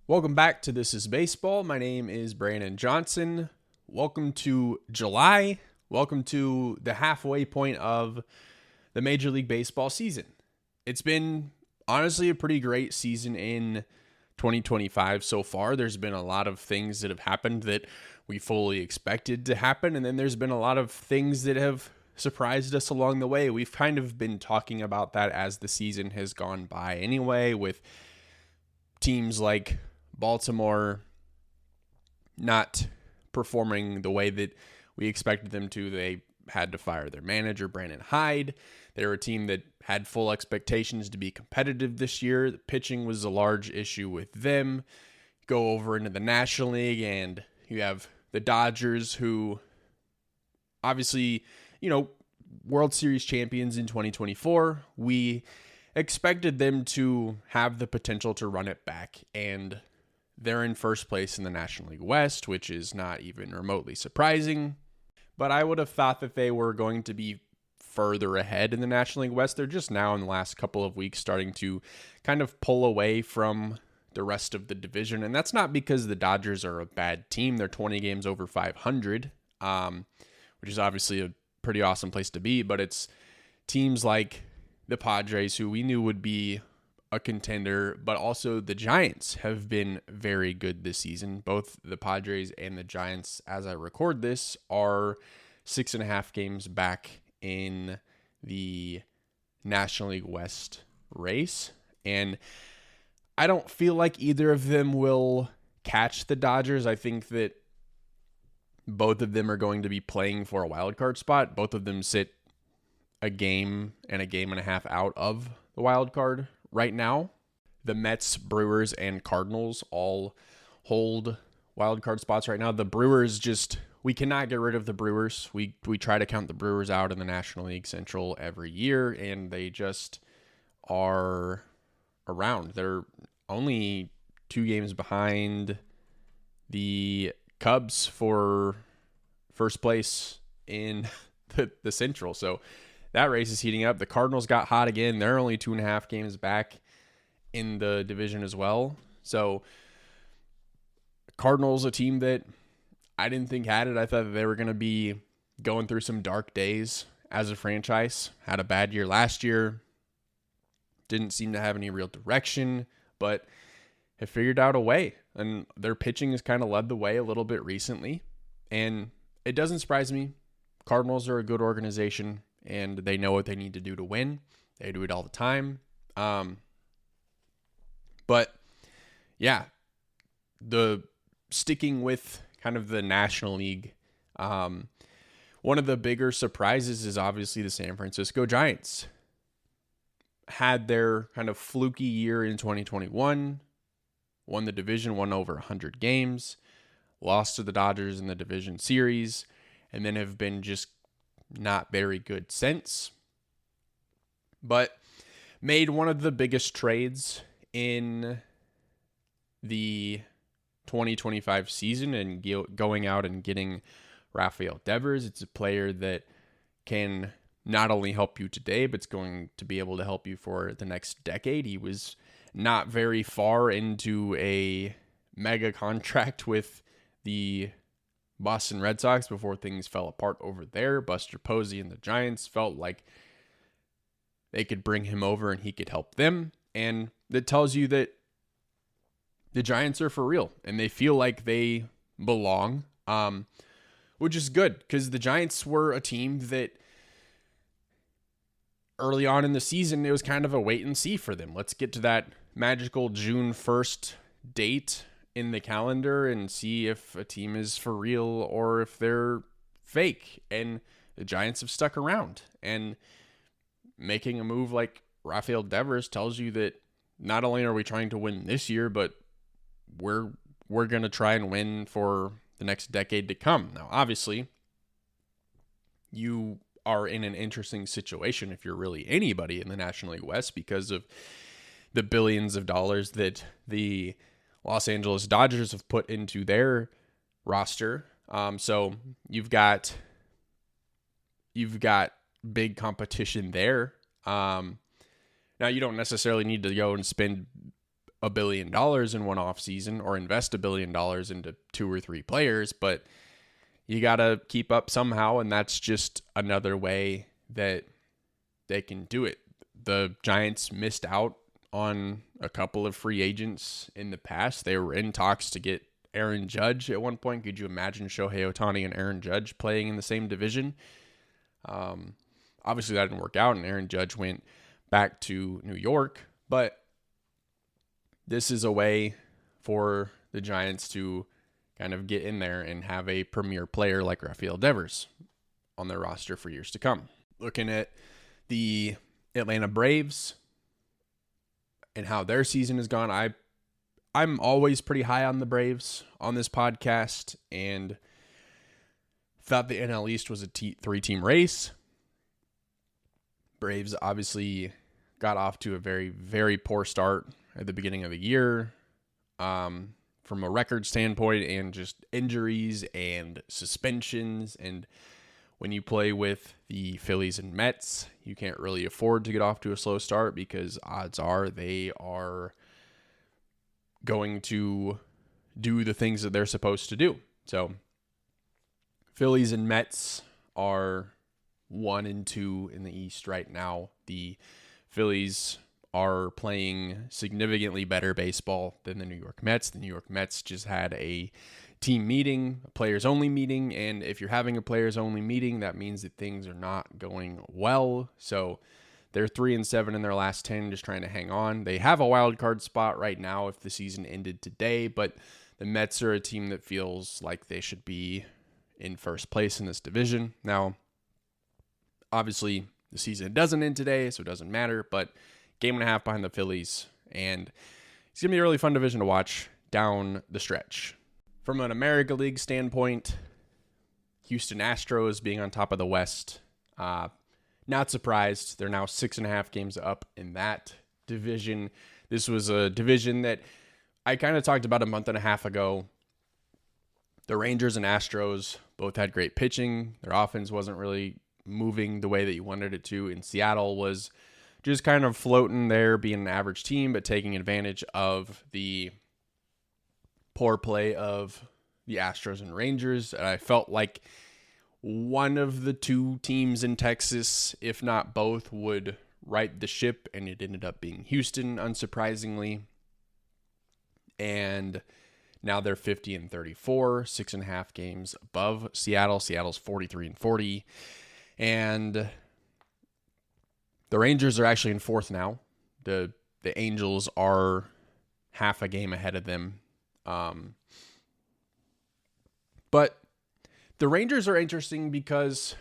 Welcome back to This is Baseball. My name is Brandon Johnson. Welcome to July. Welcome to the halfway point of the Major League Baseball season. It's been honestly a pretty great season in 2025 so far. There's been a lot of things that have happened that we fully expected to happen, and then there's been a lot of things that have surprised us along the way. We've kind of been talking about that as the season has gone by anyway, with teams like Baltimore not performing the way that we expected them to. They had to fire their manager, Brandon Hyde. They were a team that had full expectations to be competitive this year. The pitching was a large issue with them. Go over into the National League, and you have the Dodgers, who obviously, World Series champions in 2024. We expected them to have the potential to run it back, and they're in first place in the National League West, which is not even remotely surprising. But I would have thought that they were going to be further ahead in the National League West. They're just now in the last couple of weeks starting to kind of pull away from the rest of the division. And that's not because the Dodgers are a bad team. They're 20 games over 500, which is obviously a pretty awesome place to be. But it's teams like the Padres, who we knew would be a contender, but also the Giants have been very good this season. Both the Padres and the Giants, as I record this, are 6.5 games back in the National League West race. And I don't feel like either of them will catch the Dodgers. I think that both of them are going to be playing for a wild card spot. Both of them sit a game and a half out of the wild card right now. The Mets, Brewers, and Cardinals all hold wild card spots right now. The Brewers we cannot get rid of the Brewers. We try to count the Brewers out in the National League Central every year, and they just are around. They're only 2 games behind the Cubs for first place in the Central. So that race is heating up. The Cardinals got hot again. They're only 2.5 games back in the division as well. So Cardinals, a team that I didn't think had it. I thought that they were going to be going through some dark days as a franchise. Had a bad year last year. Didn't seem to have any real direction, but have figured out a way. And their pitching has kind of led the way a little bit recently. And it doesn't surprise me. Cardinals are a good organization, and they know what they need to do to win. They do it all the time. But yeah, the sticking with kind of the National League, one of the bigger surprises is obviously the San Francisco Giants. Had their kind of fluky year in 2021, won the division, won over 100 games, lost to the Dodgers in the division series, and then have been just not very good since. But made one of the biggest trades in the 2025 season and going out and getting Rafael Devers. It's a player that can not only help you today, but it's going to be able to help you for the next decade. He was not very far into a mega contract with the Boston Red Sox before things fell apart over there. Buster Posey and the Giants felt like they could bring him over and he could help them. And that tells you that the Giants are for real and they feel like they belong, which is good because the Giants were a team that early on in the season, it was kind of a wait and see for them. Let's get to that magical June 1st date in the calendar and see if a team is for real or if they're fake. And the Giants have stuck around, and making a move like Rafael Devers tells you that not only are we trying to win this year, but we're going to try and win for the next decade to come. Now, obviously, you are in an interesting situation if you're really anybody in the National League West because of the billions of dollars that the Los Angeles Dodgers have put into their roster. So you've got big competition there. Now you don't necessarily need to go and spend $1 billion in one off season or invest $1 billion into 2 or 3 players, but you got to keep up somehow. And that's just another way that they can do it. The Giants missed out on a couple of free agents in the past. They were in talks to get Aaron Judge at one point. Could you imagine Shohei Ohtani and Aaron Judge playing in the same division? Obviously that didn't work out, and Aaron Judge went back to New York, but this is a way for the Giants to kind of get in there and have a premier player like Rafael Devers on their roster for years to come. Looking at the Atlanta Braves and how their season has gone, I'm always pretty high on the Braves on this podcast, and thought the NL East was a 3-team race. Braves obviously got off to a very, very poor start at the beginning of the year, from a record standpoint, and just injuries and suspensions. And when you play with the Phillies and Mets, you can't really afford to get off to a slow start, because odds are they are going to do the things that they're supposed to do. So Phillies and Mets are 1 and 2 in the East right now. The Phillies are playing significantly better baseball than the New York Mets. The New York Mets just had a team meeting, a players-only meeting, and if you're having a players-only meeting, that means that things are not going well. So they're 3-7 in their last 10, just trying to hang on. They have a wild card spot right now if the season ended today, but the Mets are a team that feels like they should be in first place in this division. Now, obviously, the season doesn't end today, so it doesn't matter, but game and a half behind the Phillies, and it's going to be a really fun division to watch down the stretch. From an American League standpoint, Houston Astros being on top of the West, not surprised. They're now 6.5 games up in that division. This was a division that I kind of talked about a month and a half ago. The Rangers and Astros both had great pitching. Their offense wasn't really moving the way that you wanted it to. And Seattle was just kind of floating there, being an average team, but taking advantage of the poor play of the Astros and Rangers. And I felt like one of the two teams in Texas, if not both, would right the ship, and it ended up being Houston, unsurprisingly. And now they're 50-34, 6.5 games above Seattle. Seattle's 43-40. And the Rangers are actually in 4th now. The Angels are half a game ahead of them. But the Rangers are interesting because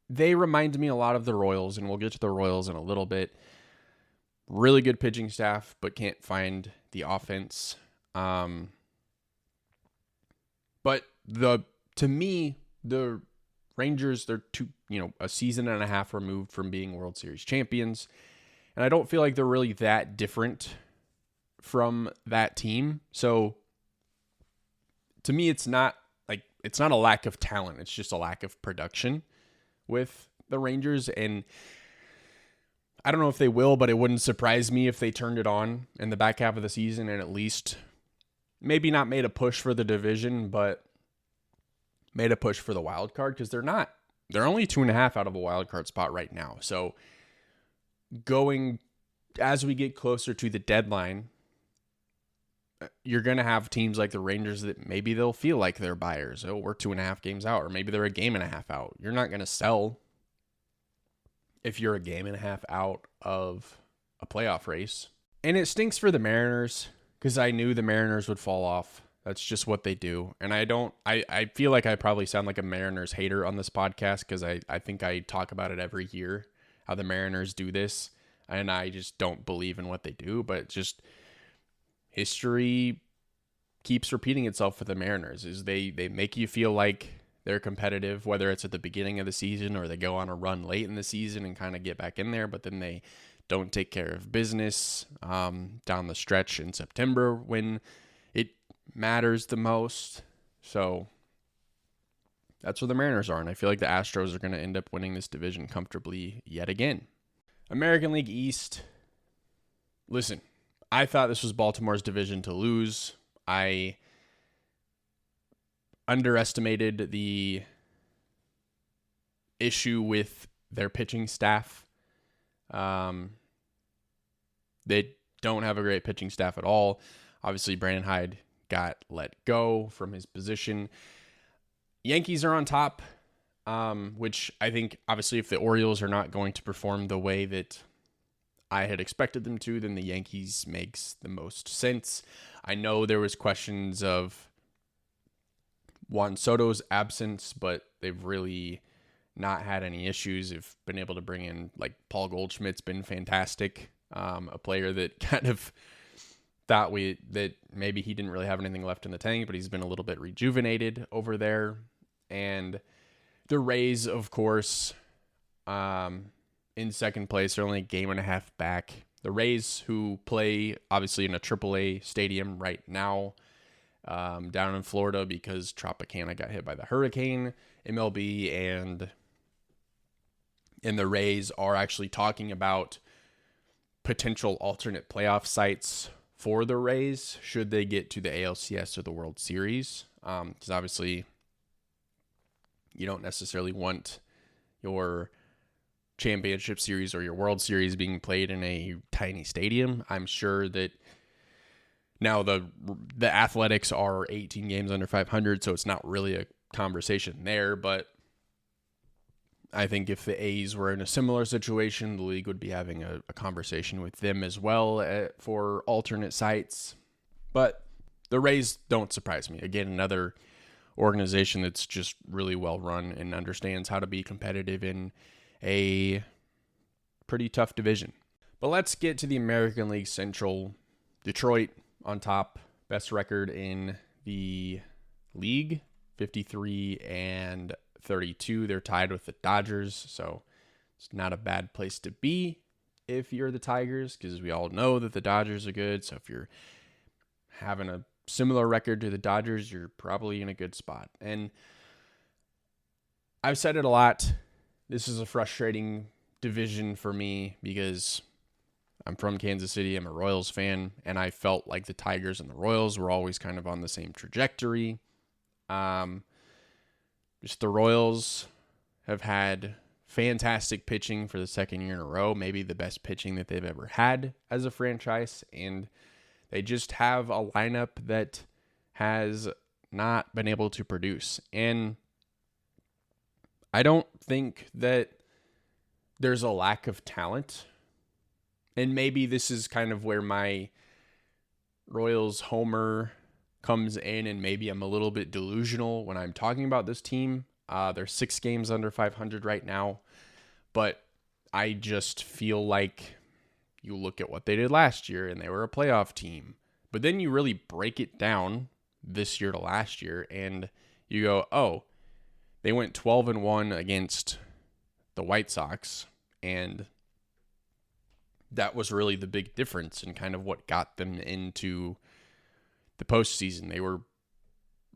they remind me a lot of the Royals, and we'll get to the Royals in a little bit. Really good pitching staff, but can't find the offense. But to me, the Rangers, they're a season and a half removed from being World Series champions, and I don't feel like they're really that different from that team. So to me, it's not a lack of talent. It's just a lack of production with the Rangers. And I don't know if they will, but it wouldn't surprise me if they turned it on in the back half of the season and at least maybe not made a push for the division, but made a push for the wild card, because they're only 2.5 out of a wild card spot right now. So going as we get closer to the deadline, you're going to have teams like the Rangers that maybe they'll feel like they're buyers. Oh, we're 2.5 games out, or maybe they're a game and a half out. You're not going to sell if you're a game and a half out of a playoff race. And it stinks for the Mariners, because I knew the Mariners would fall off. That's just what they do. And I feel like I probably sound like a Mariners hater on this podcast, because I think I talk about it every year, how the Mariners do this. And I just don't believe in what they do, but just history keeps repeating itself with the Mariners. Is they make you feel like they're competitive, whether it's at the beginning of the season or they go on a run late in the season and kind of get back in there, but then they don't take care of business down the stretch in September when it matters the most. So that's where the Mariners are, and I feel like the Astros are going to end up winning this division comfortably yet again. American League East. Listen, I thought this was Baltimore's division to lose. I underestimated the issue with their pitching staff. They don't have a great pitching staff at all. Obviously, Brandon Hyde got let go from his position. Yankees are on top, which I think, obviously, if the Orioles are not going to perform the way that I had expected them to, then the Yankees makes the most sense. I know there was questions of Juan Soto's absence, but they've really not had any issues. They've been able to bring in, like, Paul Goldschmidt's been fantastic. A player that kind of thought that maybe he didn't really have anything left in the tank, but he's been a little bit rejuvenated over there. And the Rays, of course, in second place, they're only a game and a half back. The Rays, who play obviously in a AAA stadium right now, down in Florida because Tropicana got hit by the hurricane. MLB and the Rays are actually talking about potential alternate playoff sites for the Rays should they get to the ALCS or the World Series. Because obviously you don't necessarily want your championship series or your World Series being played in a tiny stadium. I'm sure that now the Athletics are 18 games under 500, so it's not really a conversation there, but I think if the A's were in a similar situation, the league would be having a conversation with them as well for alternate sites. But the Rays don't surprise me. Again, another organization that's just really well run and understands how to be competitive in a pretty tough division. But let's get to the American League Central. Detroit on top, best record in the league, 53-32. They're tied with the Dodgers, so it's not a bad place to be if you're the Tigers, because we all know that the Dodgers are good. So if you're having a similar record to the Dodgers, you're probably in a good spot. And I've said it a lot. This is a frustrating division for me because I'm from Kansas City. I'm a Royals fan, and I felt like the Tigers and the Royals were always kind of on the same trajectory. Just the Royals have had fantastic pitching for the second year in a row, maybe the best pitching that they've ever had as a franchise, and they just have a lineup that has not been able to produce. And I don't think that there's a lack of talent, and maybe this is kind of where my Royals homer comes in, and maybe I'm a little bit delusional when I'm talking about this team. They're 6 games under 500 right now, but I just feel like you look at what they did last year and they were a playoff team, but then you really break it down this year to last year and you go, oh, they went 12-1 against the White Sox, and that was really the big difference and kind of what got them into the postseason. They were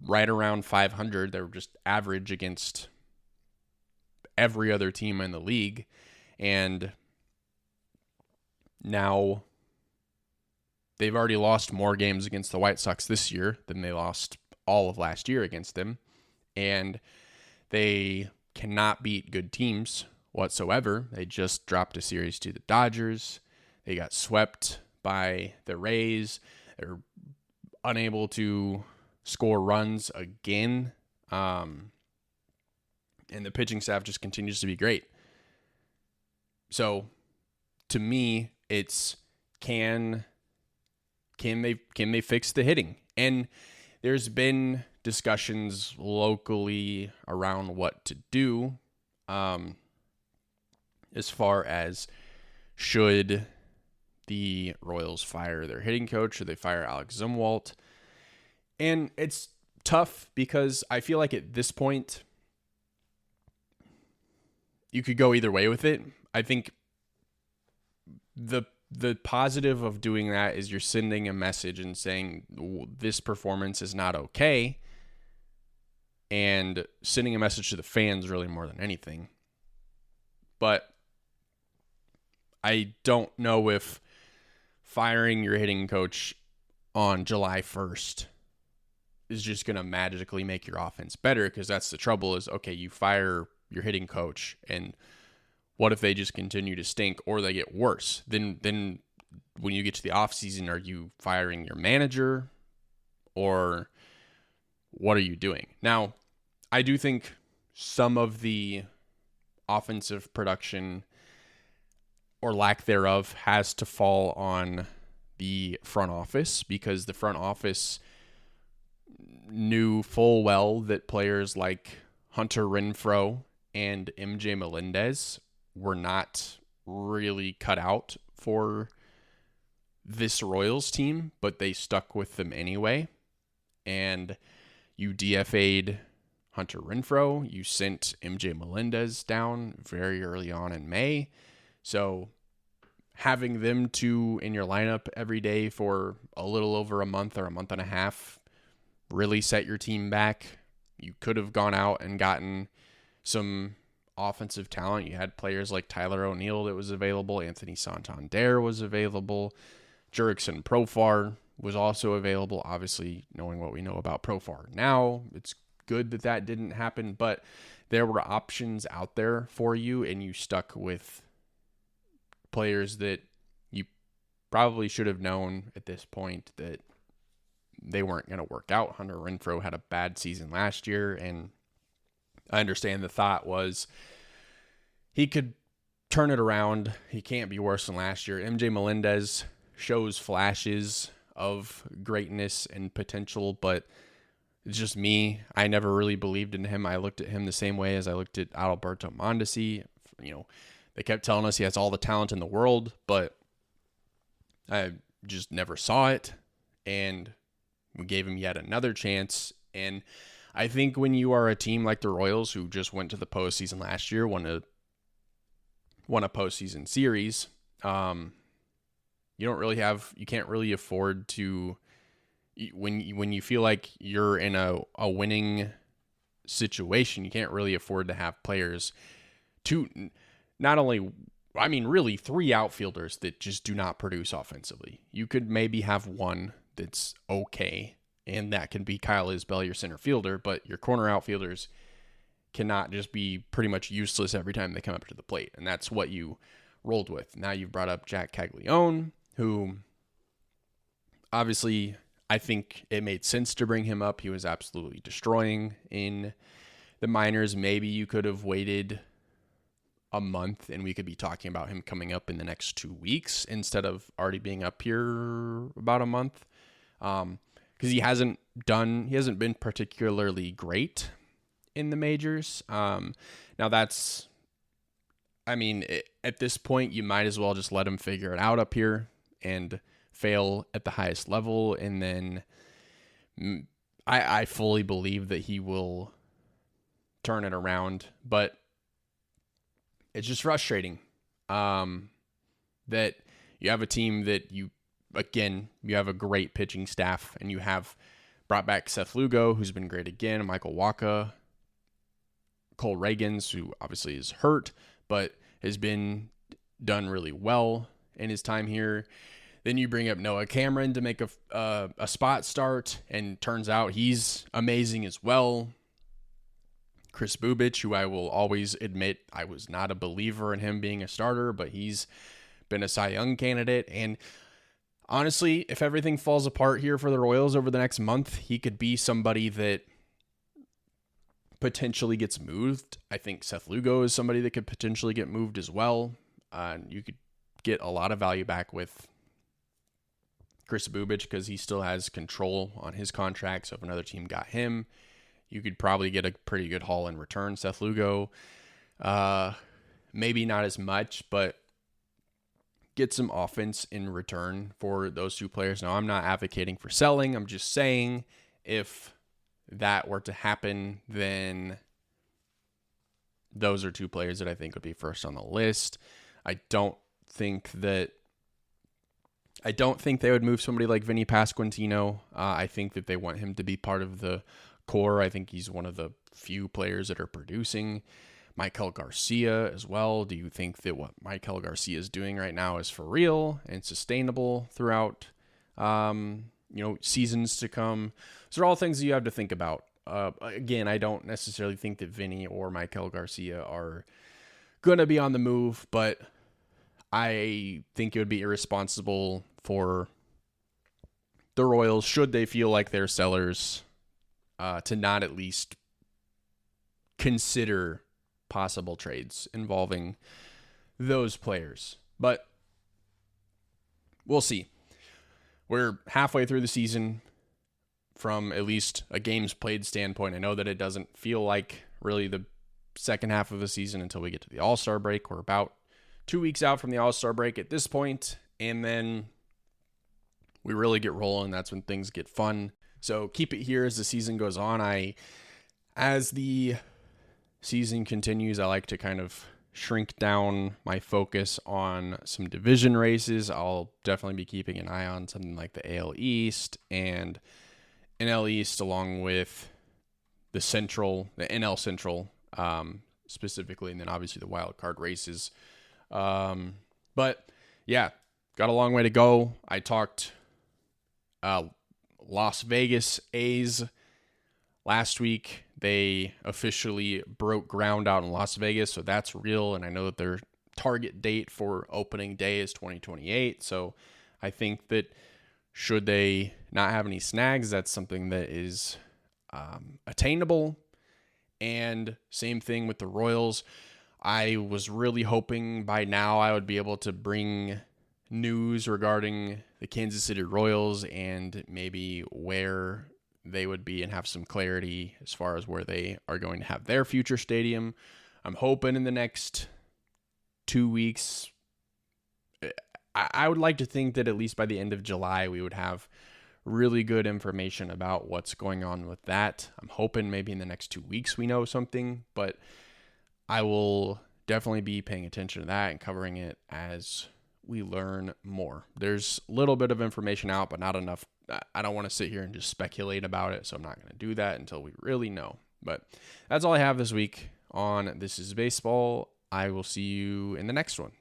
right around 500. They were just average against every other team in the league. And now they've already lost more games against the White Sox this year than they lost all of last year against them. And they cannot beat good teams whatsoever. They just dropped a series to the Dodgers. They got swept by the Rays. They're unable to score runs again. And the pitching staff just continues to be great. So to me, it's can they fix the hitting? And there's been discussions locally around what to do, as far as should the Royals fire their hitting coach or they fire Alex Zumwalt. And it's tough because I feel like at this point you could go either way with it. I think the positive of doing that is you're sending a message and saying this performance is not okay, and sending a message to the fans really more than anything. But I don't know if firing your hitting coach on July 1st is just going to magically make your offense better, because that's the trouble is, okay, you fire your hitting coach, and what if they just continue to stink or they get worse? Then when you get to the offseason, are you firing your manager, or what are you doing? Now, I do think some of the offensive production or lack thereof has to fall on the front office, because the front office knew full well that players like Hunter Renfroe and MJ Melendez were not really cut out for this Royals team, but they stuck with them anyway. And you DFA'd Hunter Renfroe. You sent MJ Melendez down very early on in May. So having them two in your lineup every day for a little over a month or a month and a half really set your team back. You could have gone out and gotten some offensive talent. You had players like Tyler O'Neill that was available. Anthony Santander was available. Jurickson Profar was also available. Obviously, knowing what we know about Profar now, it's good that that didn't happen, but there were options out there for you, and you stuck with players that you probably should have known at this point that they weren't going to work out. Hunter Renfroe had a bad season last year, and I understand the thought was he could turn it around. He can't be worse than last year. MJ Melendez shows flashes of greatness and potential, but it's just me. I never really believed in him. I looked at him the same way as I looked at Adalberto Mondesi. They kept telling us he has all the talent in the world, but I just never saw it, and we gave him yet another chance. And I think when you are a team like the Royals, who just went to the postseason last year, won a postseason series, you can't really afford to, when you feel like you're in a winning situation, you can't really afford to have players really three outfielders that just do not produce offensively. You could maybe have one that's okay, and that can be Kyle Isbell, your center fielder, but your corner outfielders cannot just be pretty much useless every time they come up to the plate, and that's what you rolled with. Now you've brought up Jack Caglione, who obviously I think it made sense to bring him up. He was absolutely destroying in the minors. Maybe you could have waited a month and we could be talking about him coming up in the next 2 weeks instead of already being up here about a month. Because he hasn't been particularly great in the majors. Now at this point, you might as well just let him figure it out up here and fail at the highest level. And then I fully believe that he will turn it around, but it's just frustrating that you have a team that you have a great pitching staff, and you have brought back Seth Lugo, who's been great again, Michael Wacha, Cole Reagans, who obviously is hurt, but has been done really well in his time here. Then you bring up Noah Cameron to make a spot start, and turns out he's amazing as well. Chris Bubich, who I will always admit I was not a believer in him being a starter, but he's been a Cy Young candidate. And honestly, if everything falls apart here for the Royals over the next month, he could be somebody that potentially gets moved. I think Seth Lugo is somebody that could potentially get moved as well. You could get a lot of value back with Chris Bubich because he still has control on his contract. So if another team got him, you could probably get a pretty good haul in return. Seth Lugo, maybe not as much, but get some offense in return for those two players. Now, I'm not advocating for selling. I'm just saying if that were to happen, then those are two players that I think would be first on the list. I don't think they would move somebody like Vinny Pasquantino. I think that they want him to be part of the core. I think he's one of the few players that are producing. Maikel Garcia as well. Do you think that what Maikel Garcia is doing right now is for real and sustainable throughout, seasons to come? Those are all things that you have to think about. Again, I don't necessarily think that Vinny or Maikel Garcia are going to be on the move, but I think it would be irresponsible for the Royals, should they feel like they're sellers, to not at least consider possible trades involving those players. But we'll see. We're halfway through the season from at least a games played standpoint. I know that it doesn't feel like really the second half of the season until we get to the All-Star break. We're about 2 weeks out from the All-Star break at this point, and then we really get rolling. That's when things get fun. So keep it here as the season goes on. As the season continues, I like to kind of shrink down my focus on some division races. I'll definitely be keeping an eye on something like the AL East and NL East, along with the NL Central specifically, and then obviously the wild card races. But yeah, got a long way to go. I talked Las Vegas A's last week. They officially broke ground out in Las Vegas, so that's real. And I know that their target date for opening day is 2028. So I think that should they not have any snags, that's something that is attainable. And same thing with the Royals. I was really hoping by now I would be able to bring news regarding the Kansas City Royals and maybe where they would be and have some clarity as far as where they are going to have their future stadium. I'm hoping in the next 2 weeks. I would like to think that at least by the end of July, we would have really good information about what's going on with that. I'm hoping maybe in the next 2 weeks we know something, but I will definitely be paying attention to that and covering it as we learn more. There's a little bit of information out, but not enough. I don't want to sit here and just speculate about it, so I'm not going to do that until we really know. But that's all I have this week on This Is Baseball. I will see you in the next one.